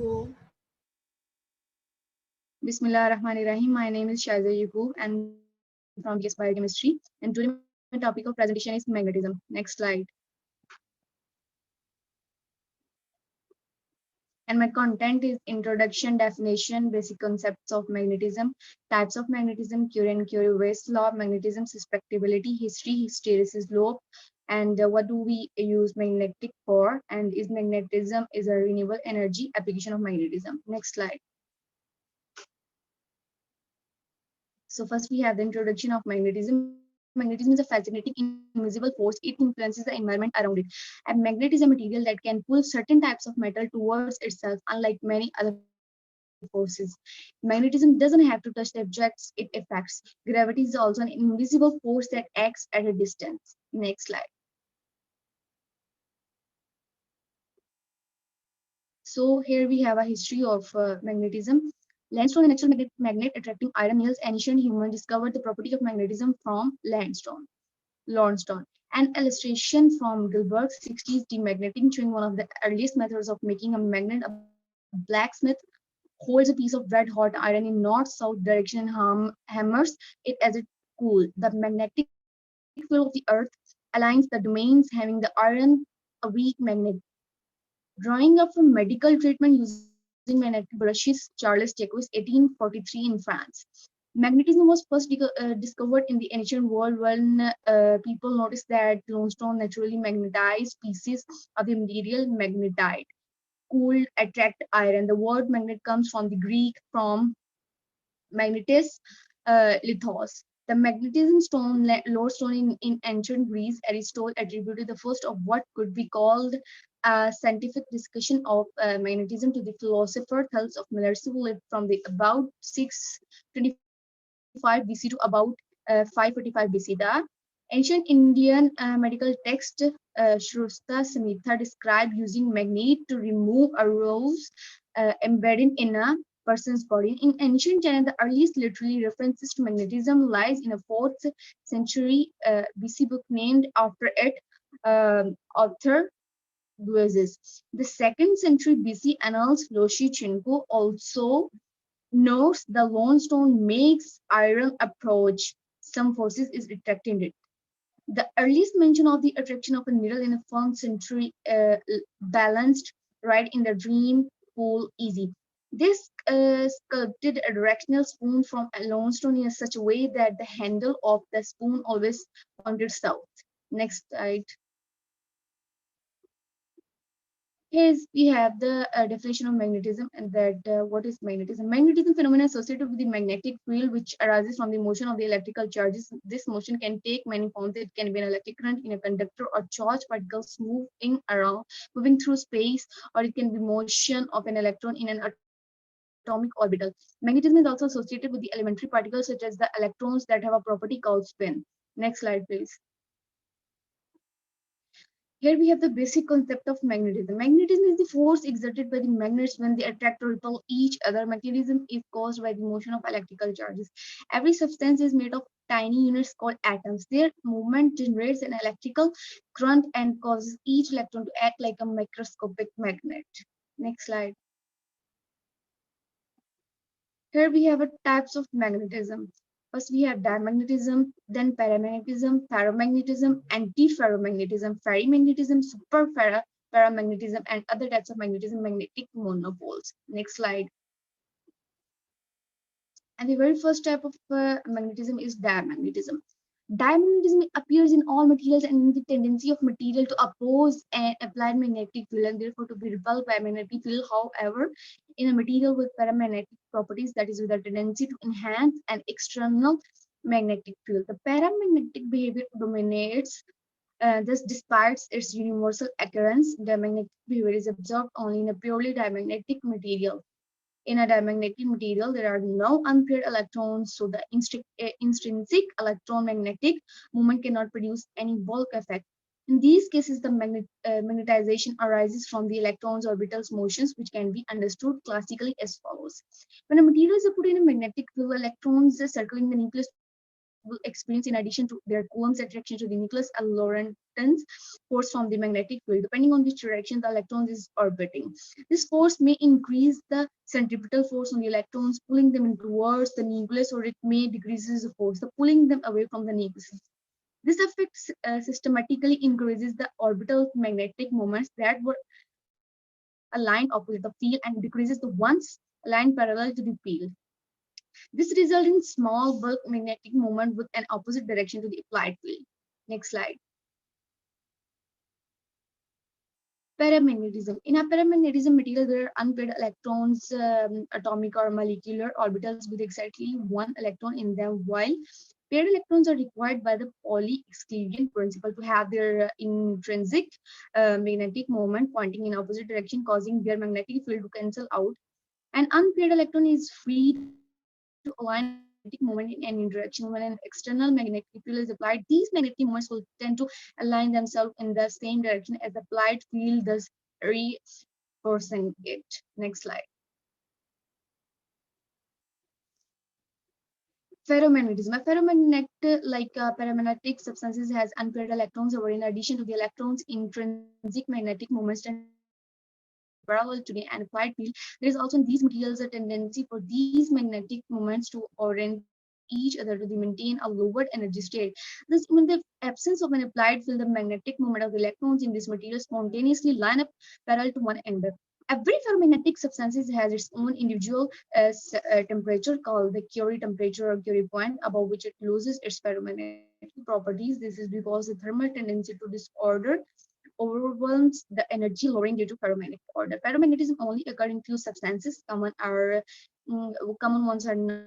Go. Bismillahirrahmanirrahim. My name is Shaiza and from BS Biochemistry. And today my topic of presentation is magnetism. Next slide. And my content is introduction, definition, basic concepts of magnetism, types of magnetism, Curie and Curie Weiss law of magnetism, susceptibility, history, hysteresis law, and what do we use magnetic for? And is magnetism is a renewable energy application of magnetism? Next slide. So first we have the introduction of magnetism. Magnetism is a fascinating, invisible force. It influences the environment around it. And magnet is a material that can pull certain types of metal towards itself, unlike many other forces. Magnetism doesn't have to touch the objects it affects. Gravity is also an invisible force that acts at a distance. Next slide. So here we have a history of magnetism. Limestone, a natural magnet attracting iron nails. Ancient humans discovered the property of magnetism from limestone. An illustration from Gilbert's 60s demagneting, showing one of the earliest methods of making a magnet. A blacksmith holds a piece of red hot iron in north-south direction and hammers it as it cools. The magnetic field of the earth aligns the domains, having the iron a weak magnet. Drawing up from medical treatment using magnetic brushes, Charles Jacques, 1843 in France. Magnetism was first discovered in the ancient world when people noticed that limestone naturally magnetized pieces of the material magnetite, cooled, attract iron. The word magnet comes from the Greek from magnetis, lithos. The magnetism stone, lodestone in ancient Greece, Aristotle attributed the first of what could be called a scientific discussion of magnetism to the philosopher Thales of Miletus, who lived from the about 625 BC to about 545 BC. The ancient Indian medical text Shrusta Samhita described using magnet to remove arrows embedded in a person's body. In ancient China, the earliest literary references to magnetism lies in a 4th century BC book named after it, author Guizes. The 2nd century BC annals Loshichenko also notes the limestone makes iron approach. Some forces is attracting it. The earliest mention of the attraction of a needle in the 1st century balanced right in the dream pool easy. This sculpted a directional spoon from a limestone in such a way that the handle of the spoon always pointed south. Next slide. Here we have the definition of magnetism and that what is magnetism. Magnetism phenomena associated with the magnetic field which arises from the motion of the electrical charges. This motion can take many forms. It can be an electric current in a conductor or charged particles moving through space, or it can be motion of an electron in an atomic orbital. Magnetism is also associated with the elementary particles such as the electrons that have a property called spin. Next slide, please. Here we have the basic concept of magnetism. Magnetism is the force exerted by the magnets when they attract or repel each other. Magnetism is caused by the motion of electrical charges. Every substance is made of tiny units called atoms. Their movement generates an electrical current and causes each electron to act like a microscopic magnet. Next slide. Here we have a types of magnetism. First, we have diamagnetism, then paramagnetism, ferromagnetism, antiferromagnetism, ferrimagnetism, superparamagnetism, and other types of magnetism, magnetic monopoles. Next slide. And the very first type of magnetism is diamagnetism. Diamagnetism appears in all materials and in the tendency of material to oppose an applied magnetic field and therefore to be repelled by a magnetic field. However, in a material with paramagnetic properties, that is with a tendency to enhance an external magnetic field, the paramagnetic behavior dominates. Thus, despite its universal occurrence, diamagnetic behavior is observed only in a purely diamagnetic material. In a diamagnetic material, there are no unpaired electrons, so the intrinsic electromagnetic movement cannot produce any bulk effect. In these cases, the magnetization arises from the electrons' orbitals motions, which can be understood classically as follows. When a material is put in a magnetic field, electrons circling the nucleus will experience, in addition to their Coulomb's attraction to the nucleus, a Lorentz force from the magnetic field, depending on which direction the electron is orbiting. This force may increase the centripetal force on the electrons, pulling them towards the nucleus, or it may decrease the force, pulling them away from the nucleus. This effect systematically increases the orbital magnetic moments that were aligned opposite the field and decreases the ones aligned parallel to the field. This results in small bulk magnetic moment with an opposite direction to the applied field. Next slide. Paramagnetism. In a paramagnetism material, there are unpaired electrons, atomic or molecular orbitals with exactly one electron in them, while paired electrons are required by the Pauli exclusion principle to have their intrinsic magnetic moment pointing in opposite direction, causing their magnetic field to cancel out. An unpaired electron is free to align its magnetic moment in any direction. When an external magnetic field is applied, these magnetic moments will tend to align themselves in the same direction as the applied field, thus reinforcing it. Next slide. Ferromagnetism. A ferromagnet, like paramagnetic substances, has unpaired electrons, or in addition to the electrons' intrinsic magnetic moments tend to be parallel to the applied field. There is also in these materials a tendency for these magnetic moments to orient each other to maintain a lowered energy state. Thus, in the absence of an applied field, the magnetic moment of the electrons in this material spontaneously line up parallel to one another. Every ferromagnetic substance has its own individual temperature called the Curie temperature or Curie point, above which it loses its ferromagnetic properties. This is because the thermal tendency to disorder overwhelms the energy lowering due to ferromagnetic order. Ferromagnetism only occur in few substances. Common ones are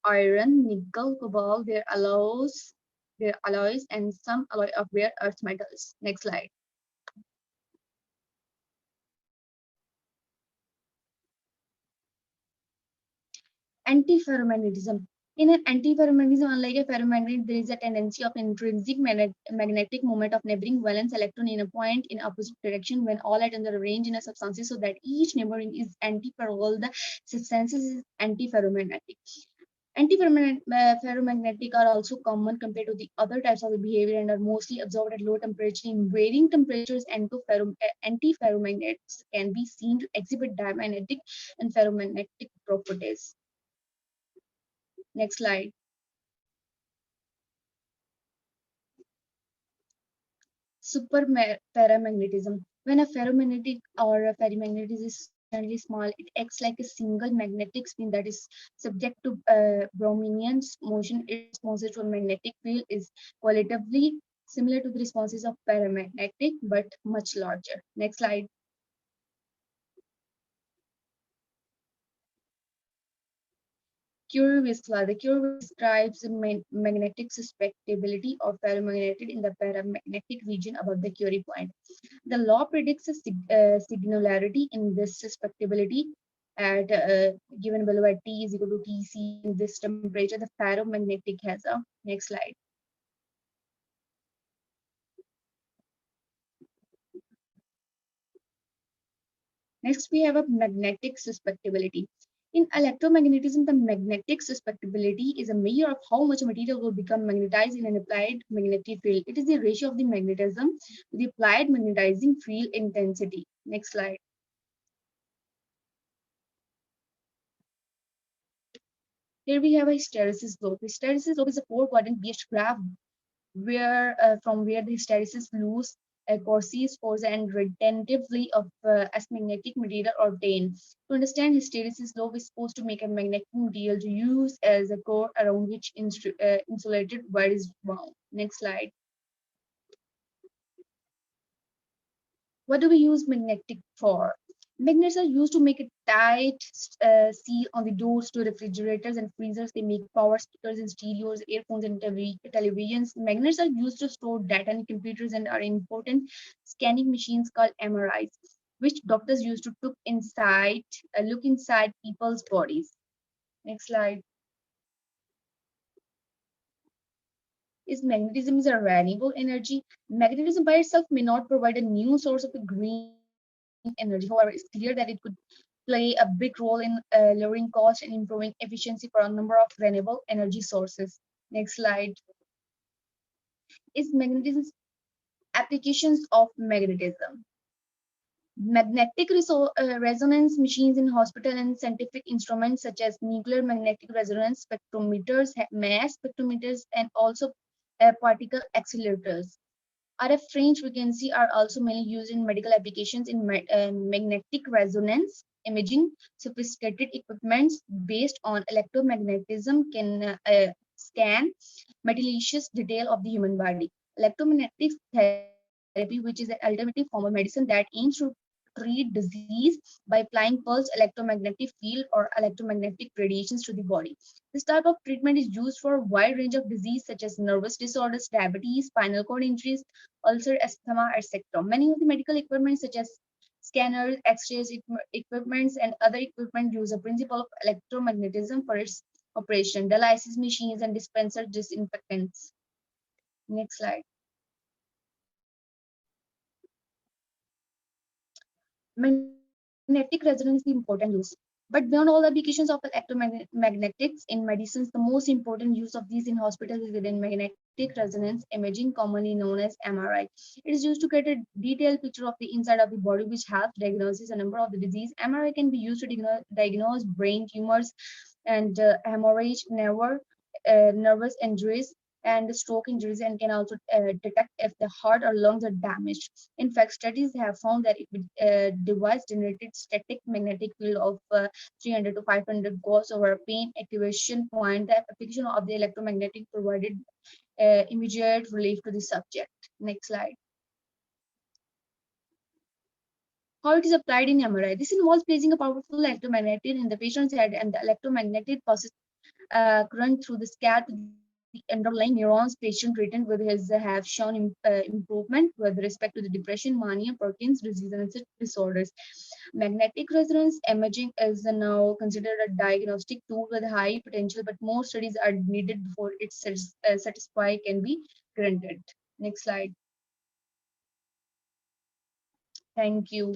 iron, nickel, cobalt, their alloys, and some alloy of rare earth metals. Next slide. Antiferromagnetism. In an antiferromagnetism, unlike a ferromagnet, there is a tendency of intrinsic magnetic moment of neighboring valence electron in a point in opposite direction when all atoms are arranged in a substance so that each neighboring is antiparallel. The substance is antiferromagnetic. Antiferromagnetic are also common compared to the other types of behavior and are mostly observed at low temperature. In varying temperatures, antiferromagnets can be seen to exhibit diamagnetic and ferromagnetic properties. Next slide. Superparamagnetism. When a ferromagnetic or a ferrimagnet is sufficiently small, it acts like a single magnetic spin that is subject to Brownian's motion. Its responses to a magnetic field is qualitatively similar to the responses of paramagnetic, but much larger. Next slide. Curie Weiss law. The Curie Weiss describes the magnetic susceptibility of ferromagnetic in the paramagnetic region above the Curie point. The law predicts a signalarity in this susceptibility at given value at T is equal to Tc in this temperature. The ferromagnetic has a next slide. Next, we have a magnetic susceptibility. In electromagnetism, the magnetic susceptibility is a measure of how much material will become magnetized in an applied magnetic field. It is the ratio of the magnetism to the applied magnetizing field intensity. Next slide. Here we have a hysteresis loop. Hysteresis loop is a four-quadrant BH graph where from where the hysteresis lose courses force and retentively of as magnetic material obtained. To understand hysteresis law, we're supposed to make a magnetic material to use as a core around which insulated wire is wound. Next slide. What do we use magnetic for? Magnets are used to make a tight seal on the doors to refrigerators and freezers. They make power speakers and stereos, earphones and televisions. Magnets are used to store data in computers and are important scanning machines called MRIs, which doctors used to look inside people's bodies. Next slide. Is magnetism is a renewable energy? Magnetism by itself may not provide a new source of a green energy. However, it's clear that it could play a big role in lowering cost and improving efficiency for a number of renewable energy sources. Next slide is magnetism applications of magnetism. Magnetic resonance machines in hospital and scientific instruments such as nuclear magnetic resonance spectrometers, mass spectrometers, and also particle accelerators. RF range frequency are also mainly used in medical applications in magnetic resonance imaging. Sophisticated equipments based on electromagnetism can scan meticulous detail of the human body. Electromagnetic therapy, which is an alternative form of medicine that aims to treat disease by applying pulse electromagnetic field or electromagnetic radiations to the body. This type of treatment is used for a wide range of disease such as nervous disorders, diabetes, spinal cord injuries, ulcer, asthma, etc. Many of the medical equipment such as scanners, X-rays equipments, and other equipment use a principle of electromagnetism for its operation. Dialysis machines and dispenser disinfectants. Next slide. Magnetic resonance is the important use. But beyond all the applications of electromagnetics in medicines, the most important use of these in hospitals is within magnetic resonance imaging, commonly known as MRI. It is used to get a detailed picture of the inside of the body, which helps diagnose a number of the disease. MRI can be used to diagnose brain tumors and hemorrhage, nervous injuries, and stroke injuries, and can also detect if the heart or lungs are damaged. In fact, studies have found that if a device generated static magnetic field of 300 to 500 gauss over a pain activation point, the application of the electromagnetic provided immediate relief to the subject. Next slide. How it is applied in MRI. This involves placing a powerful electromagnet in the patient's head, and the electromagnetic passes current through the scalp to the underlying neurons. Patient treated with his have shown improvement with respect to the depression, mania, Parkinson's disease, and such disorders. Magnetic resonance imaging is now considered a diagnostic tool with high potential, but more studies are needed before its satisfy can be granted. Next slide. Thank you.